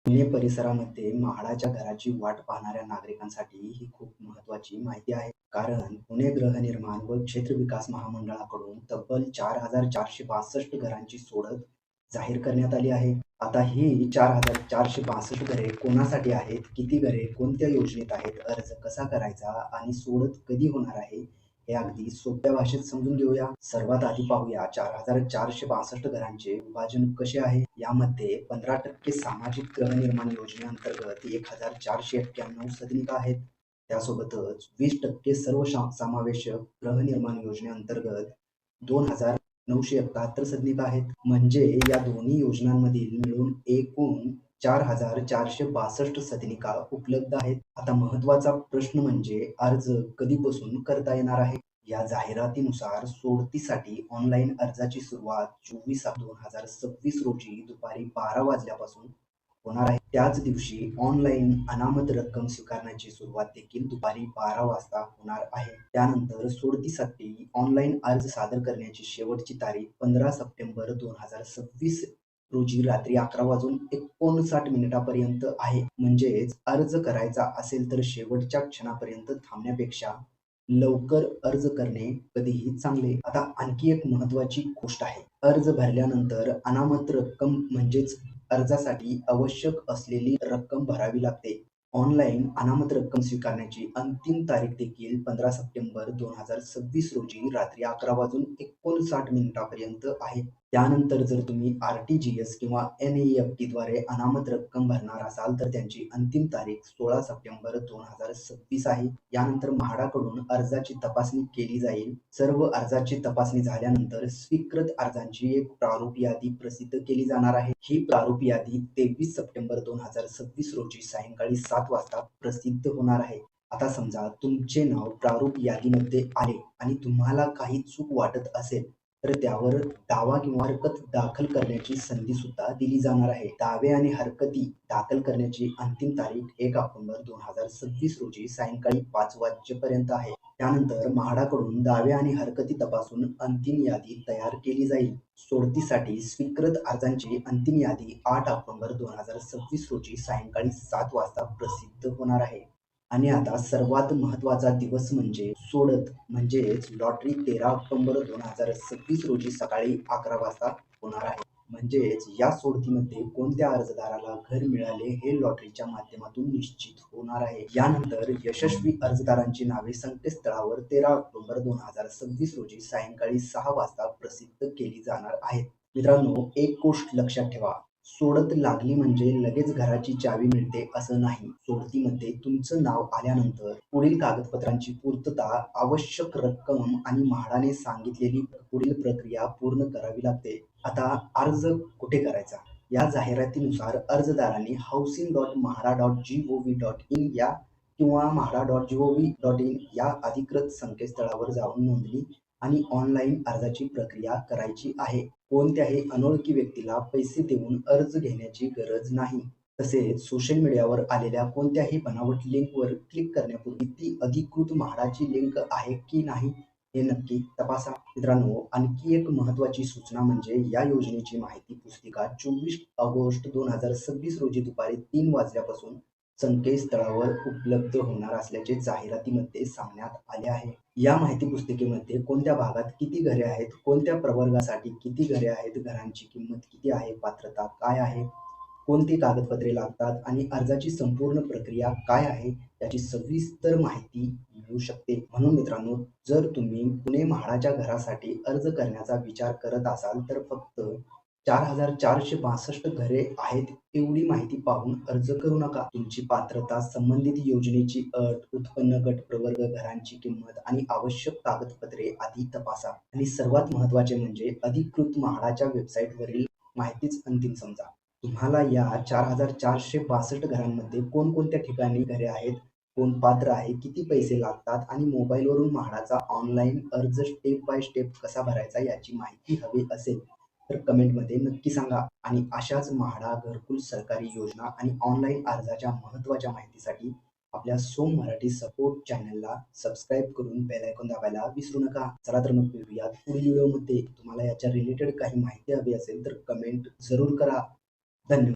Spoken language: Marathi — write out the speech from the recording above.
पुणे परिसरामध्ये म्हाडाच्या घराची वाट पाहणाऱ्या नागरिकांसाठी ही खूप महत्त्वाची माहिती आहे. कारण पुणे गृहनिर्माण व क्षेत्र विकास महामंडळाकडून तब्बल 4,462 घरांची सोडत जाहीर करण्यात आली आहे. आता ही 4,462 घरे कोणासाठी आहेत, किती घरे कोणत्या योजनेत आहेत, अर्ज कसा करायचा आणि सोडत कधी होणार आहे, हे अगदी सोप्या भाषेत समजून घेऊया. सर्वात आधी पाहूया 4,462 घरांचे विभाजन कसे आहे. यामध्ये 15% सामाजिक गृहनिर्माण योजनेअंतर्गत 1,491 सदनिका आहेत. त्यासोबतच 20% सर्वसमावेशक गृहनिर्माण योजनेअंतर्गत 2,971 सदनिका आहेत. म्हणजे या दोन्ही योजनांमधील मिळून एकूण 4,462 सदनिका उपलब्ध आहेत. आता महत्त्वाचा प्रश्न म्हणजे अर्ज कधीपासून करता येणार आहे. या जाहिरातीनुसार सोडतीसाठी ऑनलाईन अर्जाची सुरुवात 24/7/2026 रोजी दुपारी 12 वाजल्यापासून होणार आहे. त्याच दिवशी ऑनलाईन अनामत रक्कम स्वीकारण्याची सुरुवात देखील दुपारी 12 वाजता होणार आहे. त्यानंतर सोडतीसाठी ऑनलाईन अर्ज सादर करण्याची शेवटची तारीख 15 सप्टेंबर 2026 रोजी रात्री 11:59 पर्यंत आहे. म्हणजेच अर्ज करायचा असेल तर शेवटच्या क्षणापर्यंत थांबण्यापेक्षा लवकर अर्ज करणे कधीही चांगले. आता आणखी एक महत्त्वाची गोष्ट आहे. अर्ज भरल्यानंतर अनामत रक्कम म्हणजेच अर्जासाठी आवश्यक असलेली रक्कम भरावी लागते. ऑनलाईन अनामत रक्कम स्वीकारण्याची अंतिम तारीख देखील 15 सप्टेंबर 2026 रोजी रात्री 11:59 पर्यंत आहे. त्यानंतर जर तुम्ही आर-टी-जी-एस किंवा एन-ई-एफ-टी द्वारे अनामत रक्कम भरणार असाल तर त्यांची अंतिम तारीख 16 सप्टेंबर 2026 आहे. यानंतर म्हाडाकडून अर्जाची तपासणी केली जाईल. सर्व अर्जाची तपासणी झाल्यानंतर स्वीकृत अर्जांची एक प्रारूप यादी प्रसिद्ध केली जाणार आहे. ही प्रारूप यादी 23 सप्टेंबर 2026 रोजी सायंकाळी 7 वाजता प्रसिद्ध होणार आहे. आता समजा तुमचे नाव प्रारूप यादीमध्ये आले आणि तुम्हाला काही चूक वाटत असेल तर त्यावर दावा किंवा हरकत दाखल करण्याची संधी सुद्धा दिली जाणार आहे. दावे आणि हरकती दाखल करण्याची अंतिम तारीख 1 ऑक्टोबर 2026 रोजी सायंकाळी 5 वाजेपर्यंत आहे. त्यानंतर म्हाडाकडून दावे आणि हरकती तपासून अंतिम यादी तयार केली जाईल. सोडतीसाठी स्वीकृत अर्जांची अंतिम यादी 8 ऑक्टोबर 2026 रोजी सायंकाळी 7 वाजता प्रसिद्ध होणार आहे. आणि आता सर्वात महत्त्वाचा दिवस म्हणजे सोडत म्हणजेच लॉटरी 13 ऑक्टोबर 2026 रोजी सकाळी 11 वाजता होणार आहे. म्हणजेच या सोडतीमध्ये कोणत्या अर्जदाराला घर मिळाले हे लॉटरीच्या माध्यमातून निश्चित होणार आहे. यानंतर यशस्वी अर्जदारांची नावे संकेतस्थळावर 13 ऑक्टोबर 2026 रोजी सायंकाळी 6 वाजता प्रसिद्ध केली जाणार आहेत. मित्रांनो, एक गोष्ट लक्षात ठेवा. सोडत लागली म्हणजे लगेच घराची चावी मिळते असं नाही. सोडतीमध्ये तुमचं नाव आल्यानंतर पुढील कागदपत्रांची पूर्तता, आवश्यक रक्कम आणि म्हाडाने सांगितलेली पुढील प्रक्रिया पूर्ण करावी लागते. आता अर्ज कुठे करायचा? या जाहिरातीनुसार अर्जदारांनी housing.mahada.gov.in या किंवा mahada.gov.in या अधिकृत संकेतस्थळावर जाऊन नोंदणी आणि ऑनलाईन अर्जाची प्रक्रिया करायची आहे. कोणत्याही अनोळखी व्यक्तीला पैसे देऊन अर्ज घेण्याची गरज नाही. तसेच सोशल मीडियावर आलेल्या कोणत्याही बनावट लिंकवर क्लिक करण्यापूर्वी ती अधिकृत म्हाडाची लिंक आहे की नाही हे नक्की तपासा. मित्रांनो, आणखी एक महत्त्वाची सूचना म्हणजे या योजनेची माहिती पुस्तिका 24 ऑगस्ट 2026 रोजी दुपारी 3 वाजल्यापासून संकेतस्थळावर उपलब्ध होणार असल्याचे जाहिरातीमध्ये सांगण्यात आले आहे. या माहिती पुस्तिकेमध्ये कोणत्या भागात किती घरे आहेत, कोणत्या प्रवर्गासाठी किती घरे आहेत, घरांची किंमत किती आहे, पात्रता काय आहे, कोणती कागदपत्रे लागतात आणि अर्जाची संपूर्ण प्रक्रिया काय आहे याची सविस्तर माहिती मिळू शकते. म्हणून मित्रांनो, जर तुम्ही पुणे म्हाडाच्या घरासाठी अर्ज करण्याचा विचार करत असाल तर फक्त 4,462 घरे आहेत एवढी माहिती पाहून अर्ज करू नका. तुमची पात्रता, संबंधित योजनेची अट, उत्पन्न गट प्रवर्ग, घरांची किंमत आणि आवश्यक कागदपत्रे आधी तपासा. आणि सर्वात महत्त्वाचे म्हणजे अधिकृत म्हाडाच्या वेबसाईटवरील माहितीच अंतिम समजा. तुम्हाला या 4,462 घरांमध्ये कोणकोणत्या ठिकाणी घरे आहेत, कोण पात्र आहे, किती पैसे लागतात आणि मोबाईलवरून म्हाडाचा ऑनलाईन अर्ज स्टेप बाय स्टेप कसा भरायचा याची माहिती हवी असेल तर कमेंटमध्ये नक्की सांगा. आणि अशाच म्हाडा, घरकुल, सरकारी योजना आणि ऑनलाईन अर्जाच्या महत्त्वाच्या माहितीसाठी आपल्या सोम मराठी सपोर्ट चॅनलला सबस्क्राईब करून बेल आयकॉन दाबायला विसरू नका. चला तर मग भेटूयात पुढील व्हिडिओमध्ये. तुम्हाला याच्या रिलेटेड काही माहिती हवी असेल तर कमेंट जरूर करा. धन्यवाद.